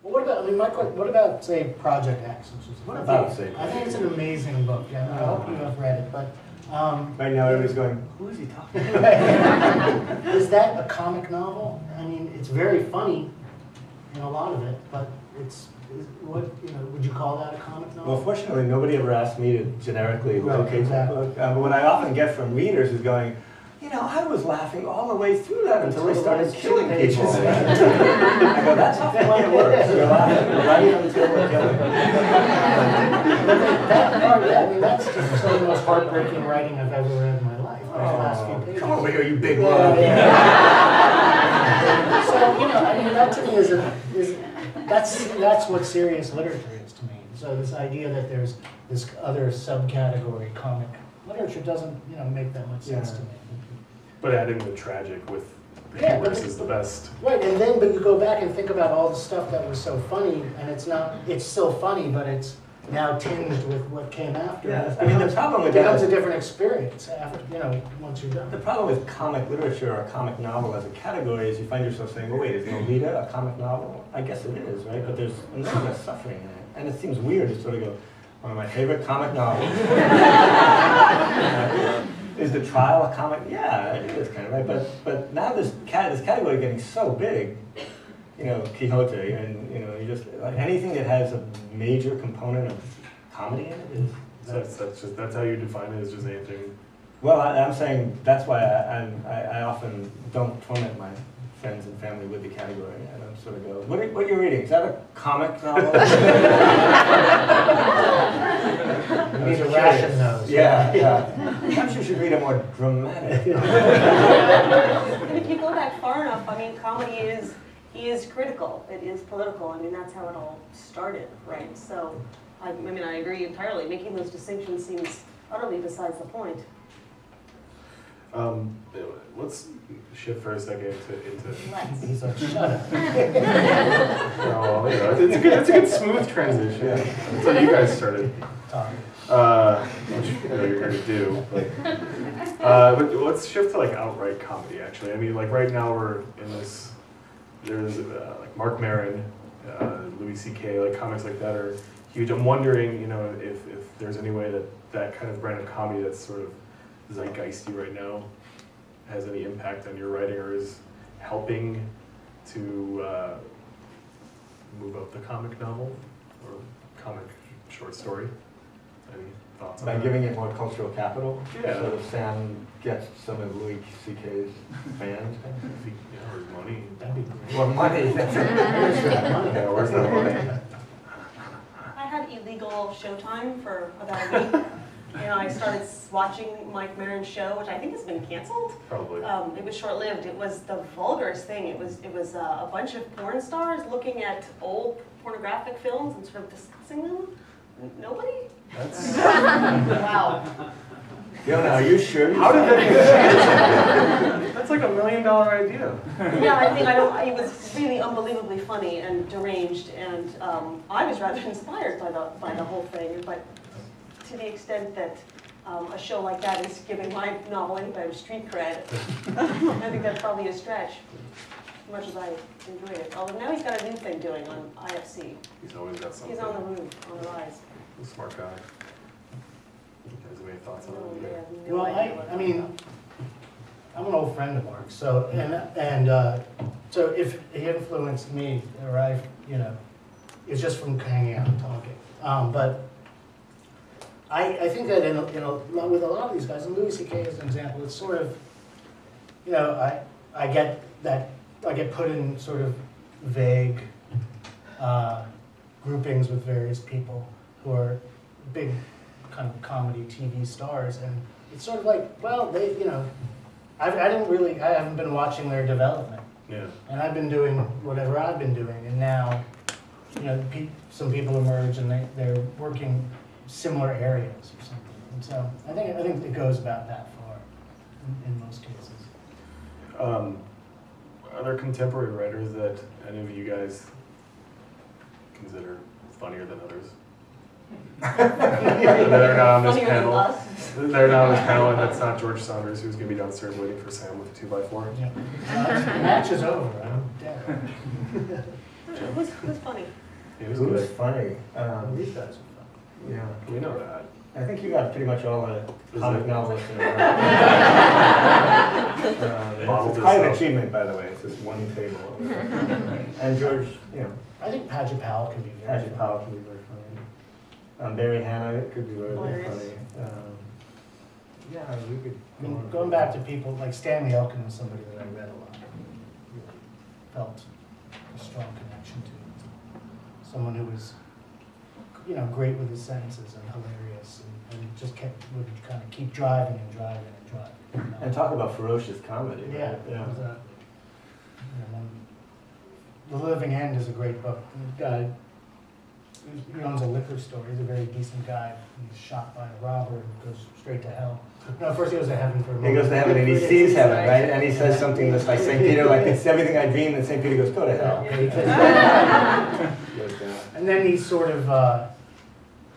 Well, what about, I mean, what about, say, Project X? What about, say, I think it's an amazing book. Yeah, I hope you have read it, but... right now everybody's going, who is he talking about? Is that a comic novel? I mean, it's very funny in a lot of it, but what, would you call that a comic novel? Well, fortunately, nobody ever asked me to generically locate exactly. that book. But what I often get from readers is going, I was laughing all the way through that until they started killing people. I go, that's how funny it works. You're laughing right until we're killing. That part, I mean, that's just some of the most heartbreaking writing I've ever read in my life. Those last few pages. Come over here, you big love. So, I mean, that to me that's what serious literature is to me. So this idea that there's this other subcategory, comic literature, doesn't, make that much sense to me. But adding the tragic with the humorous is the best. Right, but you go back and think about all the stuff that was so funny, and it's still funny, but it's now tinged with what came after. Yeah, I mean, the problem with it that becomes is a different experience after, once you're done. the problem with comic literature or comic novel as a category is you find yourself saying, well, wait, is Lolita a comic novel? I guess it is, right? But there's enormous suffering in it. And it seems weird to sort of go, one of my favorite comic novels. Is the trial a comic? Yeah, it is kind of right. But now this category getting so big, Quixote, and you just like anything that has a major component of comedy in it is. That's how you define it, is just anything. Well, I'm saying that's why I often don't torment my friends and family with the category. I don't sort of go, what are you reading? Is that a comic novel? You need to ration those. Yeah. Perhaps you should read a more dramatic novel. And if you go back far enough, I mean, comedy is critical. It is political. I mean, that's how it all started, right? So, I agree entirely. Making those distinctions seems utterly besides the point. Let's shift for a second into. Let's. He's like, shut up. Oh, it's a good smooth transition. Yeah. Until you guys started. Which you're going to do. But let's shift to outright comedy. Actually, I mean, right now we're in this. There's Mark Maron, Louis C.K. Comics like that are huge. I'm wondering, if there's any way that kind of brand of comedy that's sort of zeitgeisty right now has any impact on your writing, or is helping to move up the comic novel or comic short story. Any thoughts on that? By giving it more cultural capital? Yeah. So that Sam gets some of Louis C.K.'s fans? Yeah, or money. That'd be great. Or money. Where's that money? Yeah, where's that money? I had illegal showtime for about a week. I started watching Mike Maron's show, which I think has been canceled. Probably. It was short-lived. It was the vulgarest thing. It was a bunch of porn stars looking at old pornographic films and sort of discussing them. Nobody? That's Wow. Fiona, are you sure? How did that? That's like $1 million idea. Yeah, it was really unbelievably funny and deranged, and I was rather inspired by the whole thing. But to the extent that a show like that is giving my novel any kind of street cred, I think that's probably a stretch, as much as I enjoyed it. Although now he's got a new thing doing on IFC. He's always got something. He's on the move, on the rise. He's a smart guy. You guys have any thoughts on No, it? they have no Well, idea what I mean, I'm an old friend of Mark's, so so if he influenced me, or it's just from hanging out and talking. But I think that with a lot of these guys, and Louis C.K. as an example, it's sort of, I get put in sort of vague groupings with various people who are big kind of comedy TV stars, and it's sort of like, well, they, I haven't been watching their development. Yeah. And I've been doing whatever I've been doing, and now, some people emerge and they're working similar areas or something. And so I think it goes about that far in most cases. Are there contemporary writers that any of you guys consider funnier than others? They're not on this Funnier panel. than us. They're not on this panel, and that's not George Saunders, who's going to be downstairs waiting for Sam with a 2x4. Yeah. The match is over. I'm dead. Who's funny? He was Who's good. funny? These guys are fun. Yeah. We know that. I think you got pretty much all the comic it? novelists in a row. Bottled It's this quite an up. achievement, by the way. It's just one table. And George, you know, I think Paget Powell can be very Patrick fun. Powell can be very funny. Barry Hannah could be very, very Hilarious. funny. Yeah, we could. I mean, going back to people, like Stanley Elkin was somebody that I read a lot. Really felt a strong connection to. Someone who was, you know, great with his sentences and hilarious and just would kind of keep driving and driving and driving. You know? And talk about ferocious comedy. Right? Yeah, exactly. And then The Living End is a great book. The guy, he owns a liquor store. He's a very decent guy. He's shot by a robber and goes straight to hell. No, first he goes to heaven for a He moment. goes to heaven and he sees heaven, right? And he says something that's like St. Peter, like, it's everything I dreamed, and St. Peter goes, go to hell. Yeah, he says- He goes down. And then he's sort of,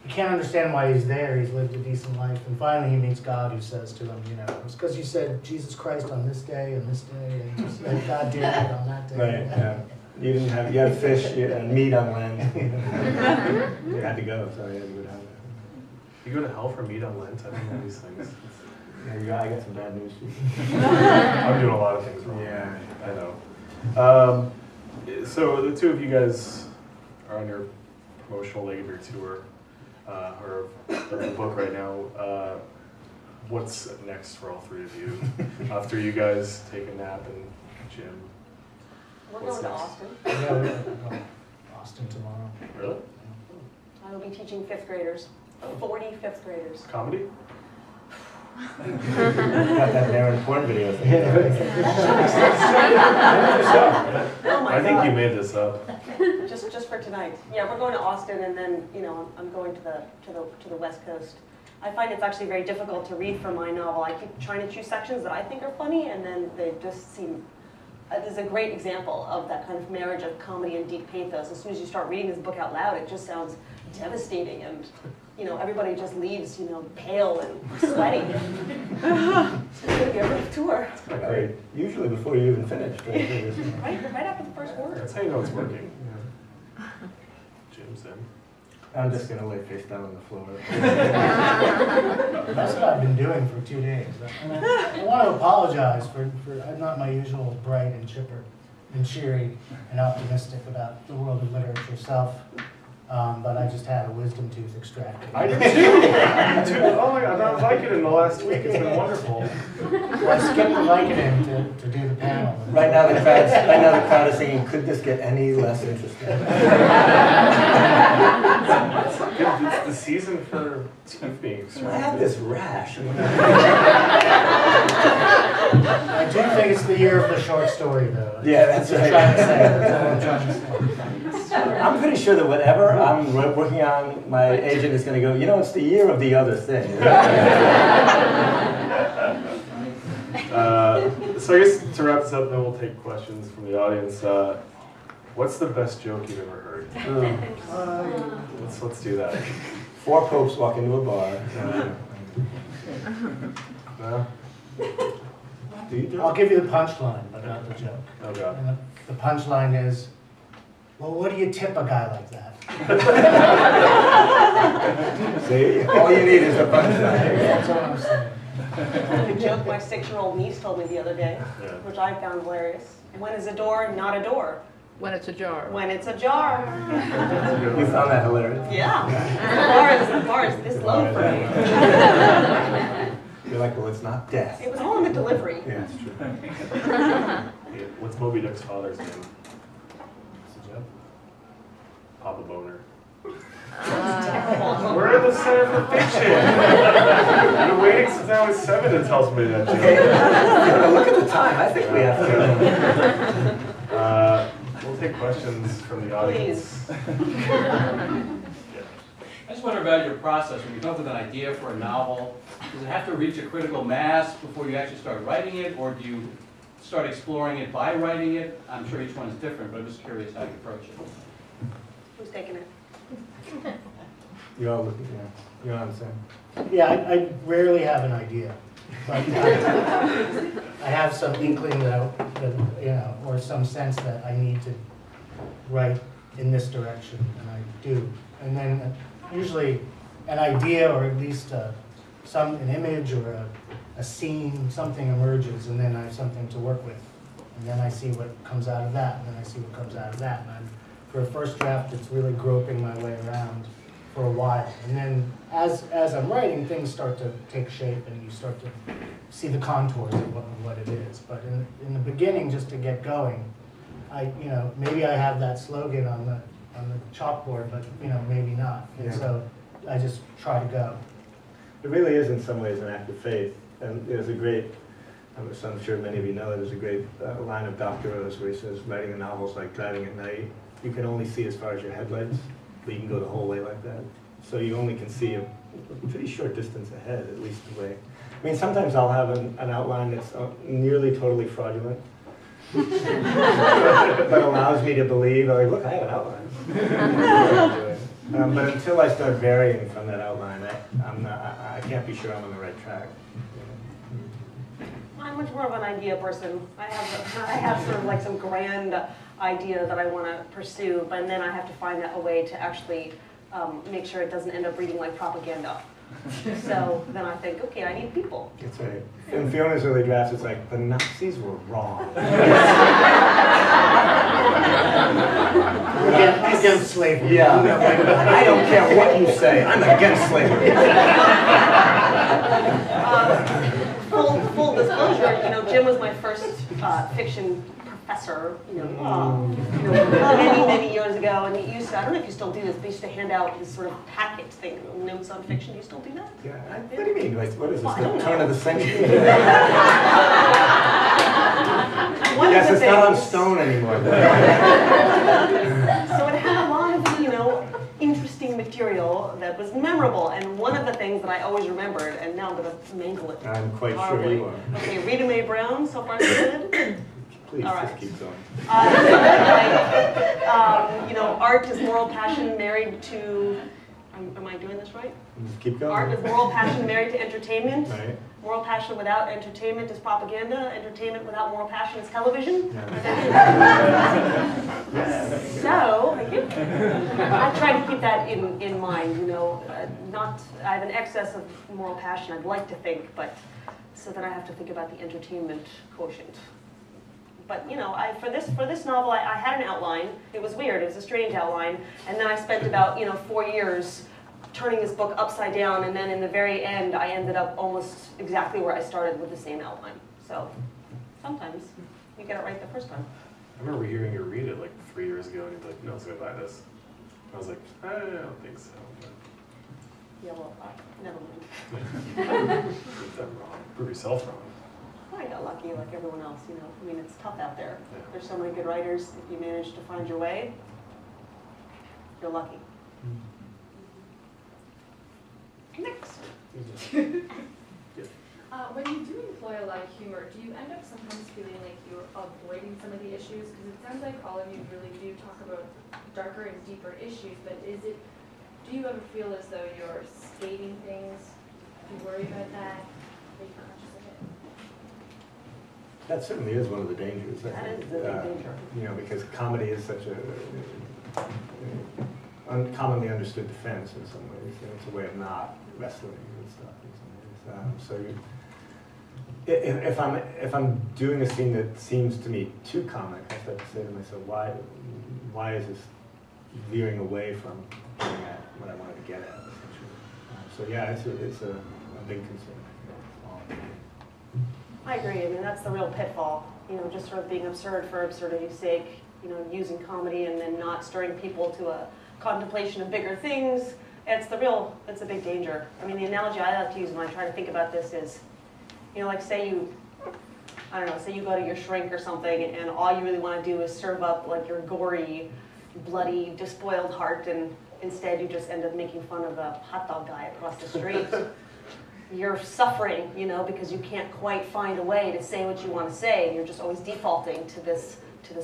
he can't understand why he's there. He's lived a decent life. And finally he meets God, who says to him, you know, it's because you said Jesus Christ on this day and this day, and you said God did it on that day. Right, yeah. You didn't have, you had fish and meat on land. You had to go, so yeah, you would have it. You go to hell for meat on Lent? I don't know these things. Yeah, you got, I got some bad news for you. I'm doing a lot of things wrong. Yeah. I know. So the two of you guys are on your promotional leg of your tour, or of the book right now. What's next for all three of you? After you guys take a nap and Jim? We're What's going to next? Austin. Yeah, we're going to Austin tomorrow. Really? I will be teaching 5th graders, 40 5th graders. Comedy? Got that Darren porn video thing. Oh my I think God. you made this up. Just for tonight. Yeah, we're going to Austin, and then I'm going to the West Coast. I find it's actually very difficult to read from my novel. I keep trying to choose sections that I think are funny, and then they just seem. This is a great example of that kind of marriage of comedy and deep pathos. As soon as you start reading this book out loud, it just sounds devastating, and everybody just leaves pale and sweaty. It's gonna be a rough tour. Great. Usually before you even finish. Right after the first word. That's how you know it's working. Jim's in. I'm just gonna lay face down on the floor. That's what I've been doing for 2 days. And I want to apologize for I'm not my usual bright and chipper and cheery and optimistic about the world of literature self. But I just had a wisdom tooth extracted. I did too. I did too. Oh my God, I've liked it in the last week. It's been wonderful. Well, I skipped the Vicodin to do the panel. Right now the crowd is singing, could this get any less interesting? It's the season for teeth being I extracted. have this rash. I do think it's the year of the short story, though. Yeah, that's what I'm right. trying to say. That's all I'm trying to say. I'm pretty sure that whatever I'm working on, my agent is going to go, it's the year of the other thing. So I guess to wrap this up, then we'll take questions from the audience. What's the best joke you've ever heard? Let's do that. 4 popes walk into a bar. No? Do you do I'll give you the punchline, but not the joke. Oh God. And the punchline is, well, what do you tip a guy like that? See? All you need is a punchline. That's what I'm saying. The joke my 6-year-old niece told me the other day, Yeah. which I found hilarious. When is a door not a door? When it's a jar. When it's a jar. You found that hilarious? Yeah. The bar is this low for me. You're like, well, it's not death. It was all in the delivery. Yeah, it's true. Yeah. What's Moby Dick's father's name? It's a joke. Papa Boner. Terrible. We're in the center for fiction. I've been waiting since I was 7 to tell somebody that Okay, joke. look at the time. I think we have to. We'll take questions from the audience. I just wonder about your process. When you come up with an idea for a novel, does it have to reach a critical mass before you actually start writing it, or do you start exploring it by writing it? I'm sure each one is different, but I'm just curious how you approach it. Who's taking it? You're all looking, you're on the same. Yeah, I rarely have an idea, but I have some inkling that or some sense that I need to write in this direction, and I do. And then usually an idea, or at least an image or a scene, something emerges, and then I have something to work with. And then I see what comes out of that, and then I see what comes out of that. And for a first draft, it's really groping my way around for a while. And then as I'm writing, things start to take shape, and you start to see the contours of what it is. But in the beginning, just to get going, maybe I have that slogan on the chalkboard, but maybe not. And so I just try to go. It really is in some ways an act of faith. And there's a great, I'm sure many of you know, there's a great line of Dr. O's where he says, writing a novel is like driving at night. You can only see as far as your headlights, but you can go the whole way like that. So you only can see a pretty short distance ahead, at least the way. I mean, sometimes I'll have an outline that's nearly totally fraudulent, but allows me to believe, like, look, I have an outline. But until I start varying from that outline, I can't be sure I'm on the right track. I'm much more of an idea person. I have sort of like some grand idea that I want to pursue, but then I have to find a way to actually make sure it doesn't end up reading like propaganda. So then I think, okay, I need people. That's right. In Fiona's early drafts, it's like, the Nazis were wrong. Against slavery. Yeah. I don't care what you say. I'm against slavery. Full disclosure, Jim was my first fiction professor, many years ago, and he used to, I don't know if you still do this, but he used to hand out this sort of packet thing, notes on fiction. Do you still do that? Yeah. What do you mean? What is this, the turn of the century? One yes, of it's the not on things, stone anymore. So it had a lot of, interesting material that was memorable, and one of the things that I always remembered, and now I'm going to mangle it. I'm quite horribly. sure you are. Okay, Rita Mae Brown, so far so good. Please, All right. just keep going. Art is moral passion married to, am I doing this right? Just keep going. Art is moral passion married to entertainment. Right. Moral passion without entertainment is propaganda. Entertainment without moral passion is television. So, I try to keep that in mind, I have an excess of moral passion, I'd like to think, but so that I have to think about the entertainment quotient. But for this novel, I had an outline. It was weird. It was a strange outline, and then I spent about 4 years turning this book upside down, and then in the very end, I ended up almost exactly where I started with the same outline. So sometimes you get it right the first time. I remember hearing you read it like 3 years ago, and you're like, "No, one's gonna buy this." I was like, "I don't think so." Yeah, well, never mind. Prove them wrong. Prove yourself wrong. I got lucky like everyone else, I mean, it's tough out there. Yeah. There's so many good writers. If you manage to find your way, you're lucky. Next. When you do employ a lot of humor, do you end up sometimes feeling like you're avoiding some of the issues? Because it sounds like all of you really do talk about darker and deeper issues, but do you ever feel as though you're stating things? Do you worry about that? Are you conscious of it? That certainly is one of the dangers. That is the big danger. Because comedy is such a uncommonly understood defense in some ways. It's a way of not wrestling with stuff in some ways. If I'm doing a scene that seems to me too comic, I start to say to myself, why is this veering away from getting at what I wanted to get at? Essentially. It's a big concern. I agree. I mean, that's the real pitfall. Just sort of being absurd for absurdity's sake. Using comedy and then not stirring people to a contemplation of bigger things. It's a big danger. I mean, the analogy I like to use when I try to think about this is, like say you go to your shrink or something, and all you really want to do is serve up like your gory, bloody, despoiled heart, and instead you just end up making fun of the hot dog guy across the street. You're suffering, because you can't quite find a way to say what you want to say, and you're just always defaulting to this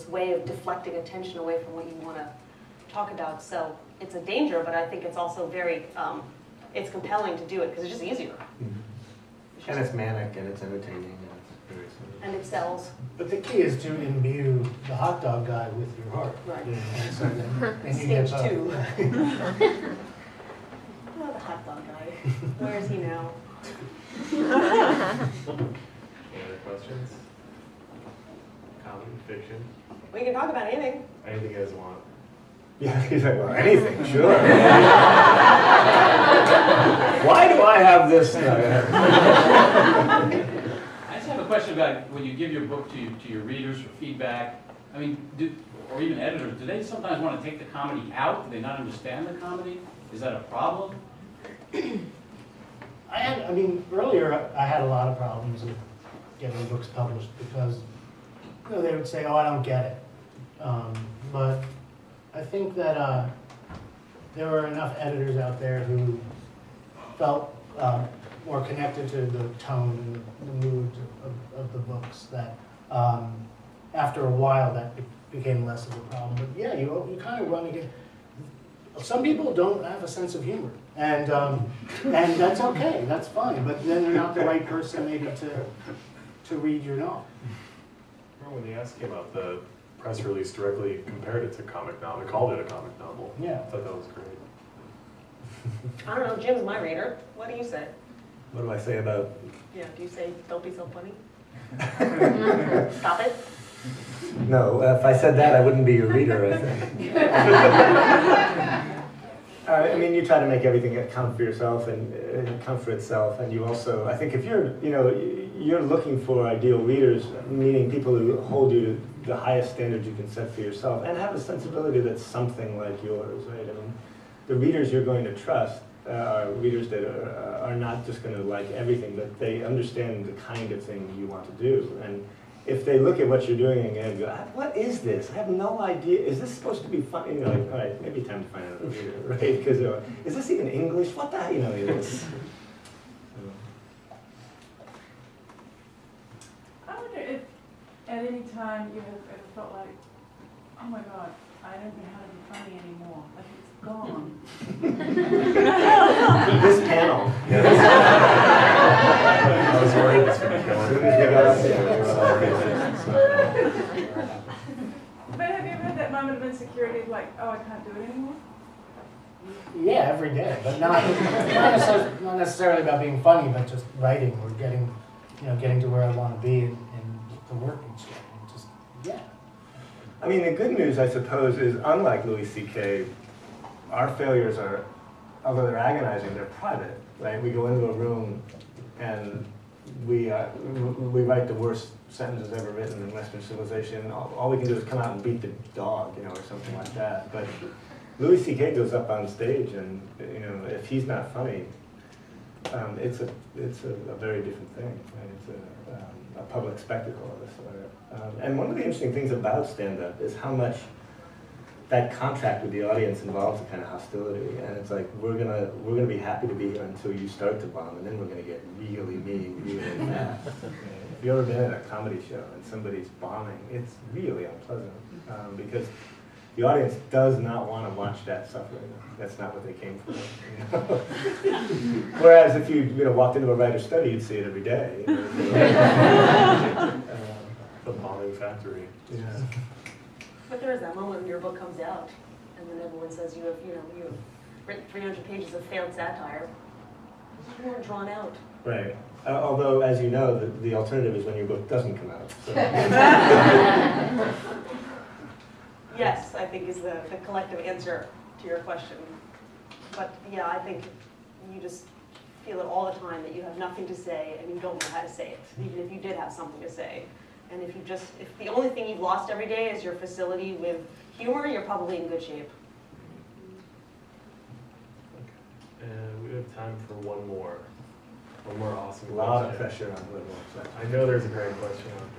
way of deflecting attention away from what you want to talk about. So it's a danger, but I think it's also very, it's compelling to do it because it's just easier. It's And it's manic and it's entertaining and it's very silly. And it sells. But the key is to imbue the hot dog guy with your heart. Right. And so then, and you get Stage both. 2. Oh, the hot dog guy. Where is he now? Any other questions? Comedy, fiction, We can talk about anything. anything you guys want. Yeah, he's like, well, anything, sure. Why do I have this? I just have a question about when you give your book to your readers for feedback. I mean, or even editors, do they sometimes want to take the comedy out? Do they not understand the comedy? Is that a problem? I mean, earlier I had a lot of problems with getting books published because they would say, oh, I don't get it. But I think that there were enough editors out there who felt more connected to the tone and the mood of the books that after a while that became less of a problem. But yeah, you kind of run against. Some people don't have a sense of humor, and that's okay, that's fine. But then they're not the right person maybe to read your novel. Remember when they asked you about the press release directly compared it to comic novel, they called it a comic novel. Yeah. I thought that was great. I don't know, Jim's my reader. What do you say? What do I say about? Yeah, do you say, don't be so funny? Stop it? No, if I said that, I wouldn't be your reader, I think. I mean, you try to make everything count for yourself and count for itself, and you also, I think if you're looking for ideal readers, meaning people who hold you to the highest standards you can set for yourself, and have a sensibility that's something like yours, right? I mean, the readers you're going to trust are readers that are not just going to like everything, but they understand the kind of thing you want to do. And if they look at what you're doing and go, what is this? I have no idea. Is this supposed to be fun? You know, like, all right, maybe time to find another reader, right? Because is this even English? What the hell? You know, it's. I wonder if at any time you have ever felt like, oh my God, I don't know how to be funny anymore. Like it's gone. This panel. I was worried this would kill But have you ever had that moment of insecurity of like, oh, I can't do it anymore? Yeah, every day, but not necessarily about being funny, but just writing or getting to where I want to be in the working shit. And just, yeah. I mean, the good news, I suppose, is unlike Louis C.K., our failures are, although they're agonizing, they're private, right? We go into a room and we write the worst sentences ever written in Western civilization. All we can do is come out and beat the dog, or something like that. But Louis C.K. goes up on stage, and if he's not funny, it's a very different thing. Right? It's a public spectacle of this sort. And one of the interesting things about stand-up is how much that contract with the audience involves a kind of hostility, and it's like we're gonna be happy to be here until you start to bomb, and then we're gonna get really mean, really fast. If you've ever been at a comedy show and somebody's bombing, it's really unpleasant because the audience does not want to watch that suffering. That's not what they came for. Whereas if you walked into a writer's study, you'd see it every day. The bombing factory. Yeah. But there is that moment when your book comes out, and then everyone says you have written 300 pages of failed satire. It's more drawn out. Right. Although, as you know, the alternative is when your book doesn't come out. So. Yes, I think is the collective answer to your question. But yeah, I think you just feel it all the time that you have nothing to say and you don't know how to say it, even if you did have something to say. And if the only thing you've lost every day is your facility with humor, you're probably in good shape. And we have time for one more awesome A lot of question. pressure on the website. I know there's a great question out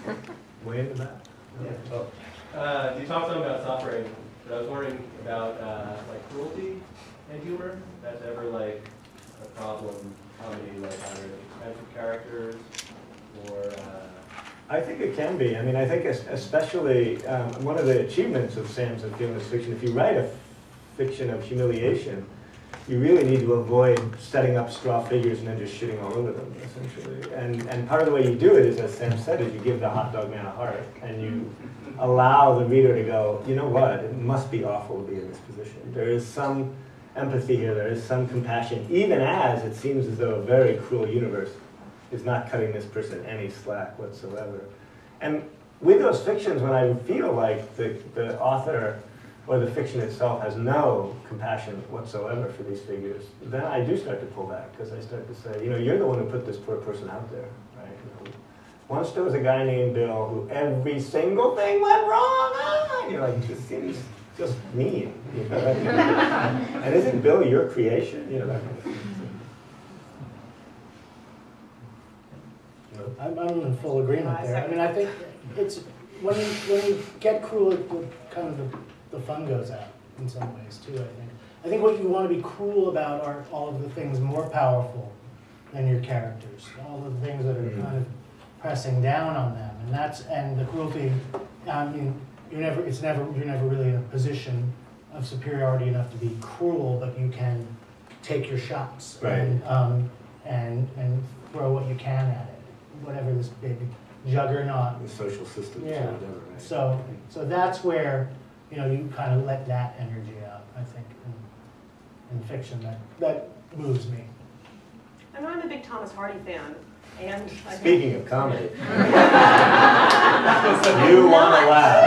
there. Way in the back. You talked some about suffering, but I was wondering about like cruelty and humor. That's ever like a problem comedy, like either expensive characters or. I think it can be. I mean, I think especially one of the achievements of Sam's and Fiona's fiction, if you write a fiction of humiliation, you really need to avoid setting up straw figures and then just shitting all over them, essentially. And part of the way you do it is, as Sam said, is you give the hot dog man a heart, and you allow the reader to go, you know what, it must be awful to be in this position. There is some empathy here, there is some compassion, even as it seems as though a very cruel universe is not cutting this person any slack whatsoever. And with those fictions, when I feel like the author or the fiction itself has no compassion whatsoever for these figures, then I do start to pull back, because I start to say, you know, you're the one who put this poor person out there, right? You know, once there was a guy named Bill who every single thing went wrong, and you're like, this seems just mean, you know? And isn't Bill your creation? You know, that kind of thing. I'm in full agreement there. I mean, I think it's, when you get cruel, kind of the fun goes out in some ways too, I think. I think what you want to be cruel about are all of the things more powerful than your characters. All of the things that are kind of pressing down on them. And the cruelty, I mean, you're never really in a position of superiority enough to be cruel, but you can take your shots, right, and throw what you can at it. Whatever this big juggernaut. The social systems, yeah. or whatever, right? So that's where, you know, you kind of let that energy out, I think, in fiction. That moves me. And I'm a big Thomas Hardy fan. And speaking of comedy, you want to laugh.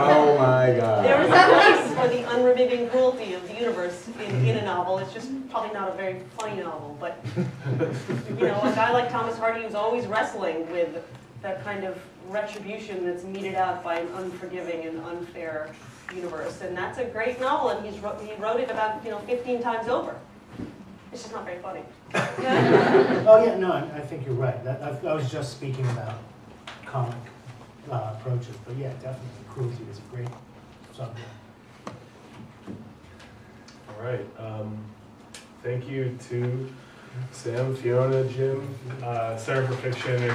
Oh my God. There is a place for the unremitting cruelty of the universe in a novel. It's just probably not a very funny novel, but you know, a guy like Thomas Hardy who's always wrestling with that kind of retribution that's meted out by an unforgiving and unfair universe. And that's a great novel, and he wrote it about 15 times over. It's just not very funny. Oh yeah, no, I think you're right. I was just speaking about comic approaches, but yeah, definitely cruelty is a great subject. All right. Thank you to Sam, Fiona, Jim, Center for Fiction, and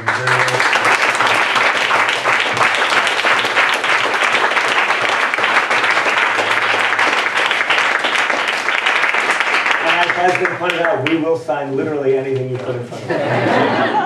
as has been pointed out, we will sign literally anything you put in front of us.